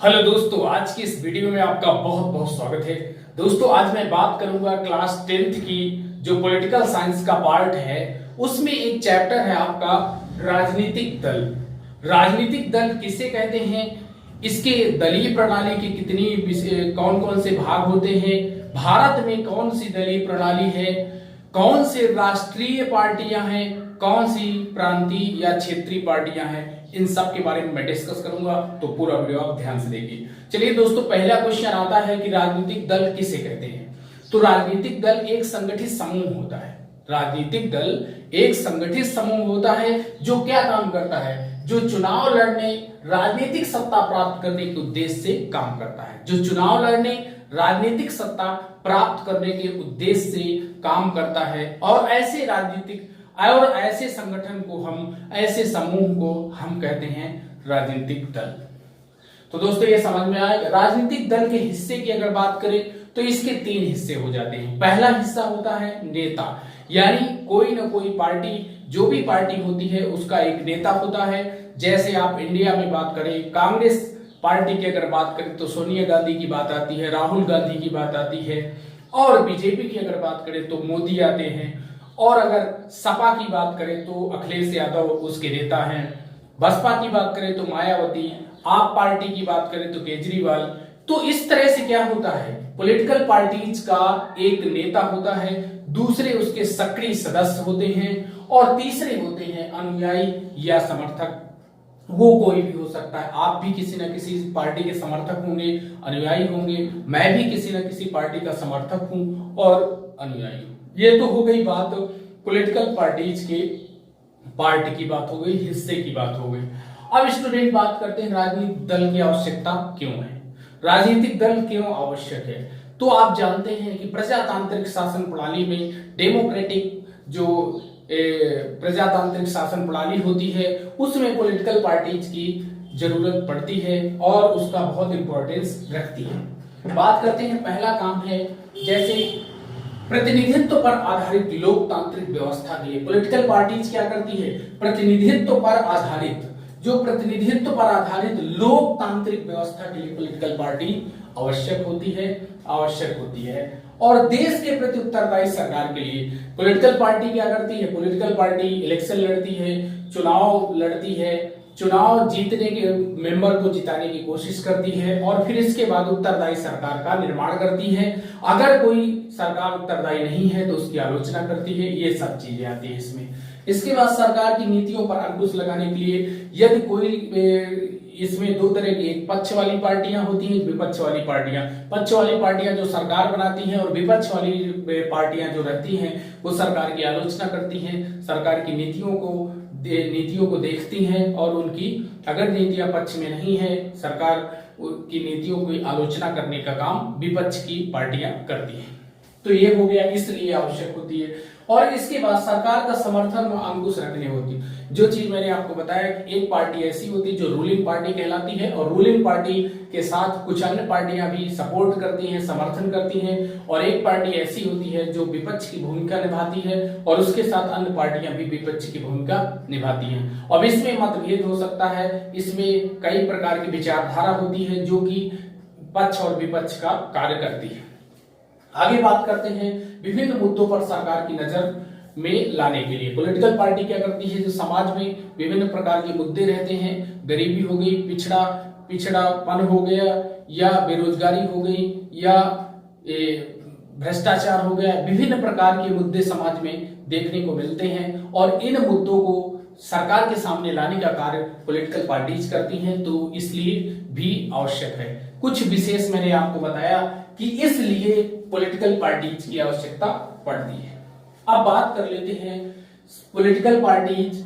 Hello दोस्तों, आज की इस वीडियो में आपका बहुत बहुत स्वागत है। दोस्तों, आज मैं बात करूंगा क्लास 10th की जो पॉलिटिकल साइंस का पार्ट है, उसमें एक चैप्टर है आपका राजनीतिक दल। राजनीतिक दल किसे कहते हैं, इसके दलीय प्रणाली की कितनी कौन कौन से भाग होते हैं, भारत में कौन सी दलीय प्रणाली है, कौन से राष्ट्रीय पार्टियां हैं, कौन सी प्रांतीय या क्षेत्रीय पार्टियां हैं, इन सब के बारे में मैं डिस्कस करूंगा। तो पूरा वीडियो आप ध्यान से देखिए। चलिए दोस्तों, पहला क्वेश्चन आता है कि राजनीतिक दल किसे कहते हैं। तो राजनीतिक दल एक संगठित समूह होता है। राजनीतिक दल एक संगठित समूह होता है जो क्या काम करता है, जो चुनाव लड़ने, राजनीतिक सत्ता प्राप्त करने के उद्देश्य से काम करता है। जो चुनाव लड़ने, राजनीतिक सत्ता प्राप्त करने के उद्देश्य से काम करता है। और ऐसे संगठन को हम, ऐसे समूह को हम कहते हैं राजनीतिक दल। तो दोस्तों, ये समझ में आएगा। राजनीतिक दल के हिस्से की अगर बात करें तो इसके 3 हिस्से हो जाते हैं। पहला हिस्सा होता है नेता, यानी कोई ना कोई पार्टी, जो भी पार्टी होती है उसका एक नेता होता है। जैसे आप इंडिया में बात करें, कांग्रेस पार्टी की अगर बात करें तो सोनिया गांधी की बात आती है, राहुल गांधी की बात आती है। और बीजेपी की अगर बात करें तो मोदी आते हैं। और अगर सपा की बात करें तो अखिलेश यादव उसके नेता हैं। बसपा की बात करें तो मायावती, आप पार्टी की बात करें तो केजरीवाल। तो इस तरह से क्या होता है, पॉलिटिकल पार्टीज का एक नेता होता है, दूसरे उसके सक्रिय सदस्य होते हैं, और तीसरे होते हैं अनुयायी या समर्थक। वो कोई भी हो सकता है, आप भी किसी न किसी पार्टी के समर्थक होंगे, अनुयायी होंगे, मैं भी किसी न किसी पार्टी का समर्थक हूं और अनुयायी हूं। ये तो हो गई बात पॉलिटिकल पार्टीज के पार्ट की बात हो गई, हिस्से की बात हो गई। अब स्टूडेंट बात करते हैं राजनीतिक दल की आवश्यकता क्यों है, राजनीतिक दल क्यों आवश्यक है। तो आप जानते हैं कि प्रजातांत्रिक शासन प्रणाली में, डेमोक्रेटिक जो प्रजातांत्रिक शासन प्रणाली होती है, उसमें पॉलिटिकल पार्टीज की जरूरत पड़ती है और उसका बहुत इंपॉर्टेंस रखती है। बात करते हैं, पहला काम है जैसे प्रतिनिधित्व पर आधारित लोकतांत्रिक व्यवस्था के लिए पॉलिटिकल पार्टीज क्या करती है, प्रतिनिधित्व पर आधारित, जो प्रतिनिधित्व पर आधारित लोकतांत्रिक व्यवस्था के लिए पॉलिटिकल पार्टी आवश्यक होती है। और देश के प्रति उत्तरदायी सरकार के लिए पॉलिटिकल पार्टी क्या करती है, पॉलिटिकल पार्टी इलेक्शन लड़ती है, चुनाव लड़ती है, चुनाव जीतने के मेंबर को जिताने की कोशिश करती है, और फिर इसके बाद उत्तरदायी सरकार का निर्माण करती है। अगर कोई सरकार उत्तरदायी नहीं है तो उसकी आलोचना करती है। ये सब चीजें आती है इसमें। इसके बाद सरकार की नीतियों पर अंकुश लगाने के लिए यदि कोई, इसमें 2 तरह की, एक पक्ष वाली पार्टियां होती हैं, विपक्ष वाली पार्टियां। पक्ष वाली पार्टियां जो सरकार बनाती हैं, और विपक्ष वाली पार्टियां जो रहती हैं वो सरकार की आलोचना करती हैं, सरकार की नीतियों को देखती हैं, और उनकी अगर नीतियां पक्ष में नहीं है, सरकार की नीतियों की आलोचना करने का काम विपक्ष की पार्टियां करती हैं। तो ये हो गया, इसलिए आवश्यक होती है। और इसके बाद सरकार का समर्थन में अंकुश रखने होती है। जो चीज मैंने आपको बताया कि एक पार्टी ऐसी होती है जो रूलिंग पार्टी कहलाती है, और रूलिंग पार्टी के साथ कुछ अन्य पार्टियां भी सपोर्ट करती हैं, समर्थन करती हैं। और एक पार्टी ऐसी होती है जो विपक्ष की भूमिका निभाती है, और उसके साथ अन्य पार्टियां भी विपक्ष की भूमिका निभाती हैं। अब इसमें मतभेद हो सकता है, इसमें कई प्रकार की विचारधारा होती है जो कि पक्ष और विपक्ष का कार्य करती है। आगे बात करते हैं विभिन्न मुद्दों पर सरकार की नजर में लाने के लिए पॉलिटिकल पार्टी क्या करती है, जो समाज में विभिन्न प्रकार के मुद्दे रहते हैं, गरीबी हो गई, पिछड़ापन हो गया, या बेरोजगारी हो गई, या भ्रष्टाचार हो गया, विभिन्न प्रकार के मुद्दे समाज में देखने को मिलते हैं, और इन मुद्दों को सरकार के सामने लाने का कार्य पॉलिटिकल पार्टीज करती हैं। तो इसलिए भी आवश्यक है। कुछ विशेष मैंने आपको बताया कि इसलिए पॉलिटिकल पार्टीज की आवश्यकता पड़ती है। अब बात कर लेते हैं पॉलिटिकल पार्टीज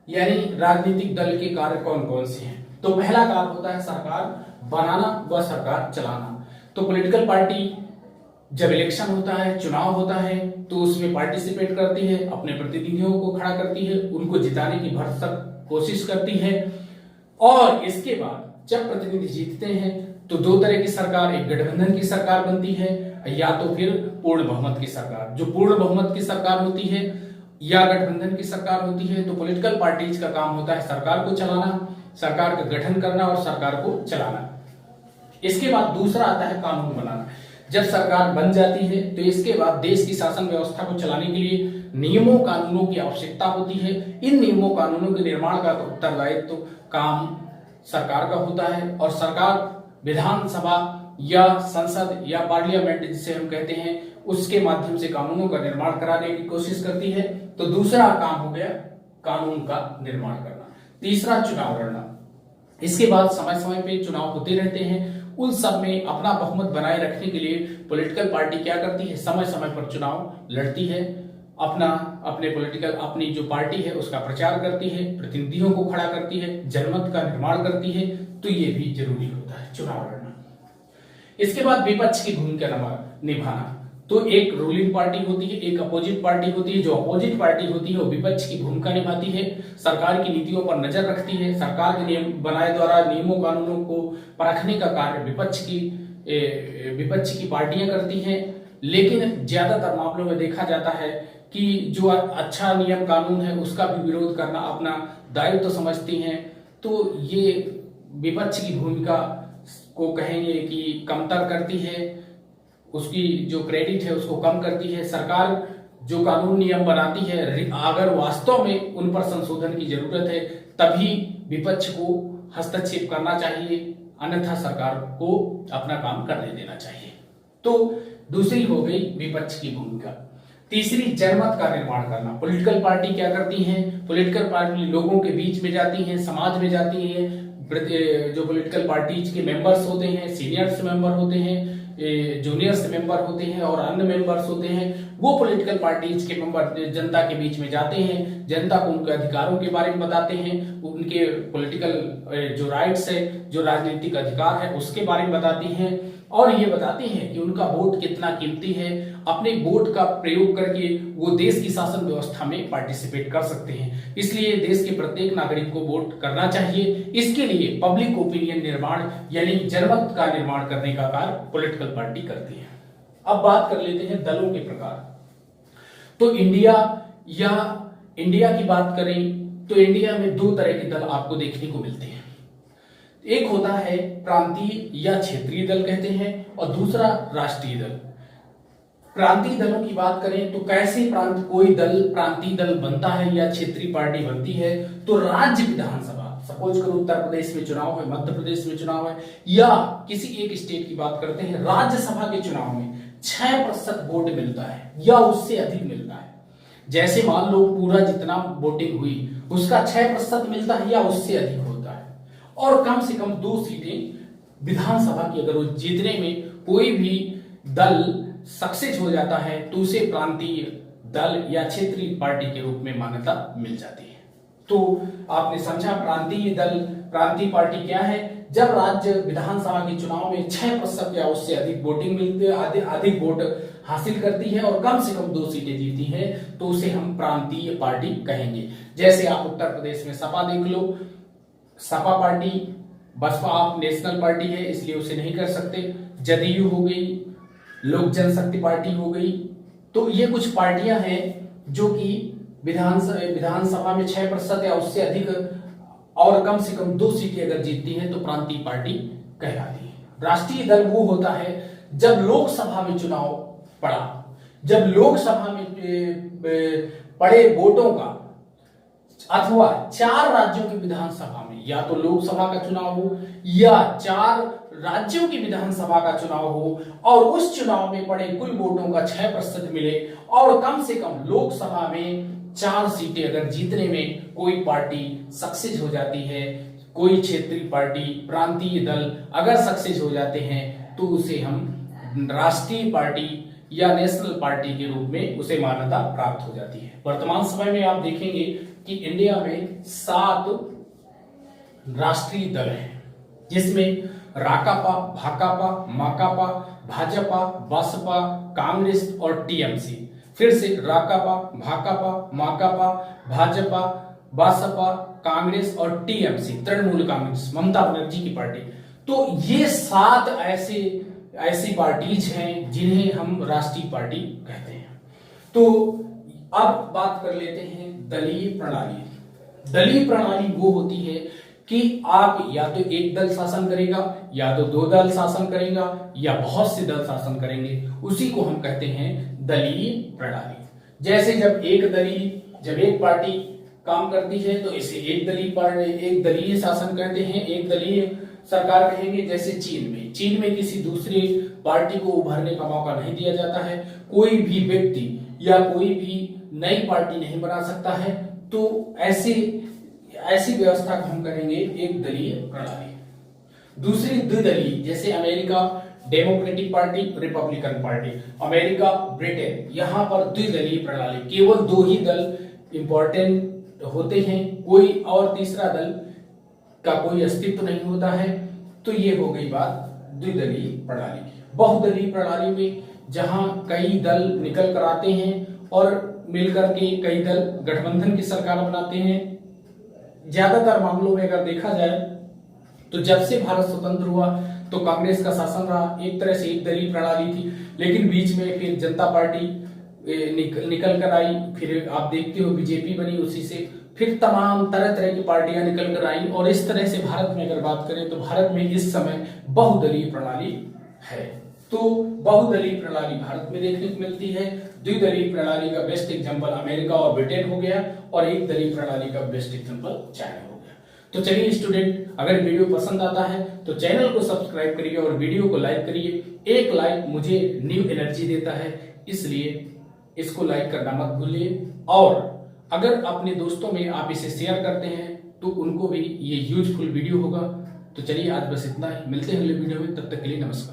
यानी राजनीतिक दल के कार्य कौन कौन से हैं। तो पहला कार्य होता है सरकार बनाना व सरकार चलाना। तो पॉलिटिकल पार्टी जब इलेक्शन होता है, चुनाव होता है, तो उसमें पार्टिसिपेट करती है, अपने प्रतिनिधियों को खड़ा करती है, उनको जिताने की भरसक कोशिश करती है। और इसके बाद जब प्रतिनिधि जीतते हैं तो 2 तरह की सरकार, एक गठबंधन की सरकार बनती है, या तो फिर पूर्ण बहुमत की सरकार। जो पूर्ण बहुमत की सरकार होती है या गठबंधन की सरकार होती है, तो पॉलिटिकल पार्टीज का काम होता है सरकार को चलाना, सरकार का गठन करना और सरकार को चलाना। इसके बाद दूसरा आता है कानून बनाना। जब सरकार बन जाती है तो इसके बाद देश की शासन व्यवस्था को चलाने के लिए नियमों कानूनों की आवश्यकता होती है। इन नियमों कानूनों के निर्माण का उत्तरदायित्व तो काम सरकार का होता है, और सरकार विधानसभा या संसद या पार्लियामेंट जिसे हम कहते हैं उसके माध्यम से कानूनों का निर्माण कराने की कोशिश करती है। तो दूसरा काम हो गया कानून का निर्माण करना। तीसरा चुनाव लड़ना। इसके बाद समय समय पे चुनाव होते रहते हैं, उन सब में अपना बहुमत बनाए रखने के लिए पॉलिटिकल पार्टी क्या करती है, समय समय पर चुनाव लड़ती है, अपनी जो पार्टी है उसका प्रचार करती है, प्रतिनिधियों को खड़ा करती है, जनमत का निर्माण करती है। तो ये भी जरूरी होता है चुनाव लड़ना। इसके बाद विपक्ष की भूमिका निभाना। तो एक रूलिंग पार्टी होती है, एक अपोजिट पार्टी होती है। जो अपोजिट पार्टी होती है वो विपक्ष की भूमिका निभाती है, सरकार की नीतियों पर नजर रखती है, सरकार के नियम बनाए द्वारा नियमों कानूनों को परखने का कार्य विपक्ष की पार्टियां करती हैं। लेकिन ज्यादातर मामलों में देखा जाता है कि जो अच्छा नियम कानून है उसका भी विरोध करना अपना दायित्व समझती हैं। तो ये विपक्ष की भूमिका को कहेंगे कि कमतर करती है, उसकी जो क्रेडिट है उसको कम करती है। सरकार जो कानून नियम बनाती है, अगर वास्तव में उन पर संशोधन की जरूरत है तभी विपक्ष को हस्तक्षेप करना चाहिए, अन्यथा सरकार को अपना काम करने देना चाहिए। तो दूसरी हो गई विपक्ष की भूमिका। तीसरी जनमत का निर्माण करना। पॉलिटिकल पार्टी क्या करती हैं, पॉलिटिकल पार्टी लोगों के बीच में जाती हैं, समाज में जाती हैं। जो पॉलिटिकल पार्टीज के मेंबर्स होते हैं, सीनियर्स मेंबर होते हैं, जूनियर्स मेंबर होते हैं और अन्य मेंबर्स होते हैं, वो पॉलिटिकल पार्टीज के मेंबर जनता के बीच में जाते हैं, जनता को उनके अधिकारों के बारे में बताते हैं, उनके पॉलिटिकल जो राइट्स है, जो राजनीतिक अधिकार है उसके बारे में बताती हैं, और ये बताती हैं कि उनका वोट कितना कीमती है। अपने वोट का प्रयोग करके वो देश की शासन व्यवस्था में पार्टिसिपेट कर सकते हैं। इसलिए देश के प्रत्येक नागरिक को वोट करना चाहिए। इसके लिए पब्लिक ओपिनियन निर्माण यानी जनमत का निर्माण करने का कार्य पॉलिटिकल पार्टी करती है। अब बात कर लेते हैं दलों के प्रकार। तो इंडिया की बात करें तो इंडिया में दो तरह के दल आपको देखने को मिलते हैं। एक होता है प्रांतीय या क्षेत्रीय दल कहते हैं, और दूसरा राष्ट्रीय दल। प्रांतीय दलों की बात करें तो कैसे कोई दल प्रांतीय दल बनता है या क्षेत्रीय पार्टी बनती है। तो राज्य विधानसभा, सपोज करो उत्तर प्रदेश में चुनाव है, मध्य प्रदेश में चुनाव है, या किसी एक स्टेट की बात करते हैं, राज्यसभा के चुनाव में 6% वोट मिलता है या उससे अधिक मिलता है। जैसे मान लो पूरा जितना वोटिंग हुई उसका 6% मिलता है या उससे अधिक होता है, और कम से कम 2 सीटें विधानसभा की अगर वो जीतने में कोई भी दल सक्सेस हो जाता है तो उसे प्रांतीय दल या क्षेत्रीय पार्टी के रूप में मान्यता मिल जाती है। तो आपने समझा प्रांतीय पार्टी क्या है। जब राज्य विधानसभा के चुनाव में 6% या उससे अधिक वोटिंग मिलती है, अधिक वोट हासिल करती है और कम से कम 2 सीटें जीती है, तो उसे हम प्रांतीय पार्टी कहेंगे। जैसे आप उत्तर प्रदेश में सपा देख लो, सपा पार्टी, बसपा आप नेशनल पार्टी है इसलिए उसे नहीं कर सकते, जदयू हो गई, लोक जनशक्ति पार्टी हो गई। तो ये कुछ पार्टियां हैं जो कि विधानसभा में 6% या उससे अधिक और कम से कम 2 सीटें अगर जीतती हैं तो प्रांतीय पार्टी कहलाती है। राष्ट्रीय दल वो होता है जब लोकसभा में चुनाव पड़ा, जब लोकसभा में पड़े वोटों का, अथवा 4 राज्यों की विधानसभा में या तो लोकसभा का चुनाव हो या 4 राज्यों की विधानसभा का चुनाव हो, और उस चुनाव में पड़े कुल वोटों का 6% मिले, और कम से कम लोकसभा में 4 सीटें अगर जीतने में कोई पार्टी सक्सेस हो जाती है, कोई क्षेत्रीय पार्टी, प्रांतीय दल अगर सक्सेस हो जाते हैं तो उसे हम राष्ट्रीय पार्टी या नेशनल पार्टी के रूप में उसे मान्यता प्राप्त हो जाती है। वर्तमान समय में आप देखेंगे कि इंडिया में 7 राष्ट्रीय दल हैं, जिसमें राकापा, भाकापा, माकापा, भाजपा, बसपा, कांग्रेस और टीएमसी। फिर से राकापा, भाकापा, माकापा, भाजपा, बसपा, कांग्रेस और टीएमसी, तृणमूल कांग्रेस, ममता बनर्जी की पार्टी। तो ये 7 ऐसी पार्टीज हैं जिन्हें हम राष्ट्रीय पार्टी कहते हैं। तो अब बात कर लेते हैं दलीय प्रणाली। दलीय प्रणाली वो होती है कि आप या तो एक दल शासन करेगा, या तो दो दल शासन करेगा, या बहुत से दल शासन करेंगे, उसी को हम कहते हैं दलीय प्रणाली। जैसे जब एक पार्टी काम करती है तो इसे एक दलीय शासन कहते हैं, एक दलीय सरकार कहेंगे। जैसे चीन में किसी दूसरी पार्टी को उभरने का मौका नहीं दिया जाता है, कोई भी व्यक्ति या कोई भी नई पार्टी नहीं बना सकता है। तो ऐसी व्यवस्था को हम करेंगे एक दलीय प्रणाली। दूसरी द्विदलीय, जैसे America democratic party, Republican party, America, Britain, यहां पर द्विदलीय प्रणाली, केवल दो ही दल इंपॉर्टेंट होते हैं, कोई और तीसरा दल का कोई अस्तित्व नहीं होता है। तो ये हो गई बात द्विदलीय प्रणाली की। बहुदलीय प्रणाली में जहां कई दल निकल कर आते हैं और मिलकर के कई दल गठबंधन की सरकार बनाते हैं। ज्यादातर मामलों में अगर देखा जाए तो जब से भारत स्वतंत्र हुआ तो कांग्रेस का शासन रहा, एक तरह से एक दलीय प्रणाली थी। लेकिन बीच में फिर जनता पार्टी निकल कर आई, फिर आप देखते हो बीजेपी बनी, उसी से फिर तमाम तरह तरह की पार्टियां निकल कर आई। और इस तरह से भारत में अगर बात करें तो भारत में इस समय बहुदलीय प्रणाली है। तो बहुदलीय प्रणाली भारत में देखने को मिलती है। द्विदलीय प्रणाली का बेस्ट एग्जांपल अमेरिका और ब्रिटेन हो गया, और एक दलीय प्रणाली का बेस्ट एग्जांपल चाइना हो गया। तो चलिए स्टूडेंट, अगर वीडियो पसंद आता है तो चैनल को सब्सक्राइब करिए और वीडियो को लाइक करिए। एक लाइक मुझे न्यू एनर्जी देता है, इसलिए इसको लाइक करना मत भूलिए। और अगर अपने दोस्तों में आप इसे शेयर करते हैं तो उनको भी ये यूजफुल वीडियो होगा। तो चलिए आज बस इतना ही, मिलते हैं अगले वीडियो में, तब तक के लिए नमस्कार।